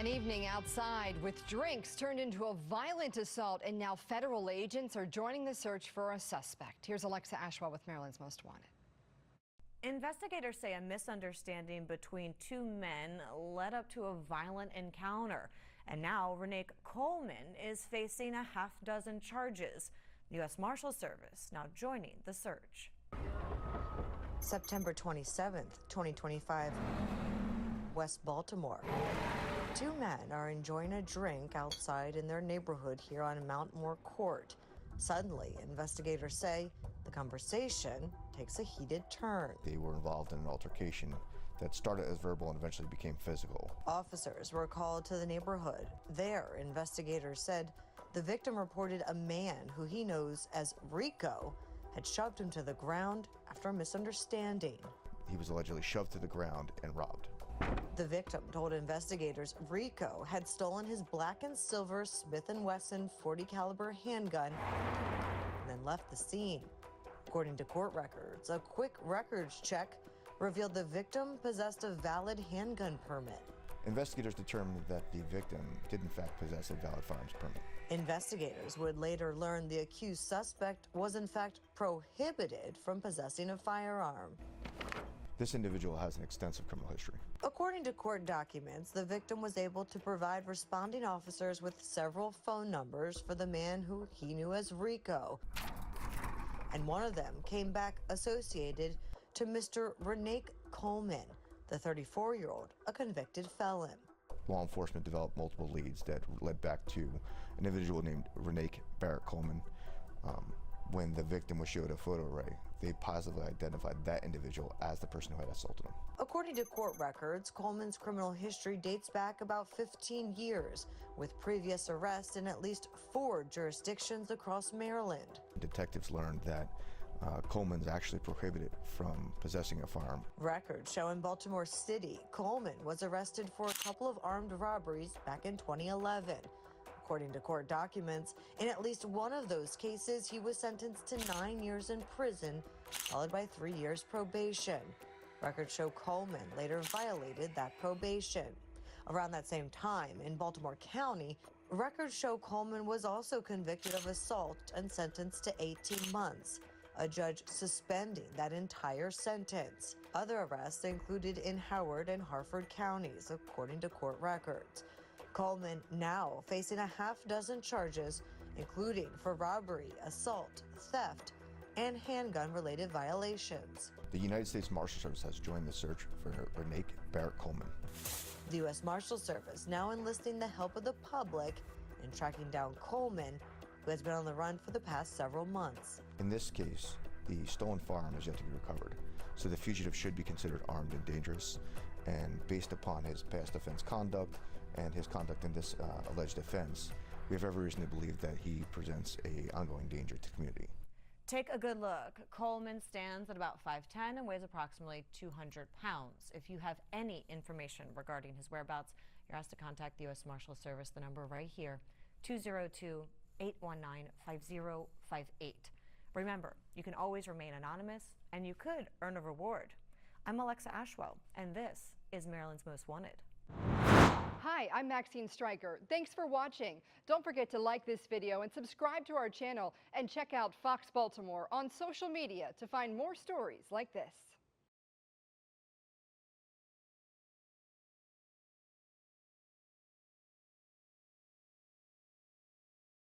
An evening outside with drinks turned into a violent assault, and now federal agents are joining the search for a suspect. Here's Alexa Ashwell with Maryland's Most Wanted. Investigators say a misunderstanding between two men led up to a violent encounter. And now Renee Coleman is facing a half-dozen charges. The U.S. Marshals Service now joining the search. September 27th, 2025, West Baltimore. Two men are enjoying a drink outside in their neighborhood here on Mount Moore Court. Suddenly, investigators say the conversation takes a heated turn. They were involved in an altercation that started as verbal and eventually became physical. Officers were called to the neighborhood. There, investigators said the victim reported a man who he knows as Rico had shoved him to the ground after a misunderstanding. He was allegedly shoved to the ground and robbed. The victim told investigators Rico had stolen his black and silver Smith & Wesson .40 caliber handgun and then left the scene. According to court records, a quick records check revealed the victim possessed a valid handgun permit. Investigators determined that the victim did in fact possess a valid firearms permit. Investigators would later learn the accused suspect was in fact prohibited from possessing a firearm. This individual has an extensive criminal history. According to court documents, the victim was able to provide responding officers with several phone numbers for the man who he knew as Rico. And one of them came back associated to Mr. Renee Coleman, the 34-year-old, a convicted felon. Law enforcement developed multiple leads that led back to an individual named Renee Coleman. When the victim was showed a photo array, they positively identified that individual as the person who had assaulted him. According to court records, Coleman's criminal history dates back about 15 years, with previous arrests in at least 4 jurisdictions across Maryland. Detectives learned that Coleman's actually prohibited from possessing a firearm. Records show in Baltimore City, Coleman was arrested for a couple of armed robberies back in 2011. According to court documents, in at least one of those cases, he was sentenced to 9 years in prison, followed by 3 years probation. Records show Coleman later violated that probation. Around that same time, in Baltimore County, records show Coleman was also convicted of assault and sentenced to 18 months. A judge suspending that entire sentence. Other arrests included in Howard and Harford counties, according to court records. Coleman now facing a half-dozen charges, including for robbery, assault, theft, and handgun-related violations. The United States Marshals Service has joined the search for Renee Coleman. The U.S. Marshals Service now enlisting the help of the public in tracking down Coleman, who has been on the run for the past several months. In this case, the stolen firearm is yet to be recovered, so the fugitive should be considered armed and dangerous. And based upon his past offense conduct and his conduct in this alleged offense, we have every reason to believe that he presents an ongoing danger to the community. Take a good look. Coleman stands at about 5'10" and weighs approximately 200 pounds. If you have any information regarding his whereabouts, you're asked to contact the U.S. Marshals Service, the number right here, 202-819-5058. Remember, you can always remain anonymous, and you could earn a reward. I'm Alexa Ashwell, and this is Maryland's Most Wanted. Hi, I'm Maxine Stryker. Thanks for watching. Don't forget to like this video and subscribe to our channel, and check out Fox Baltimore on social media to find more stories like this.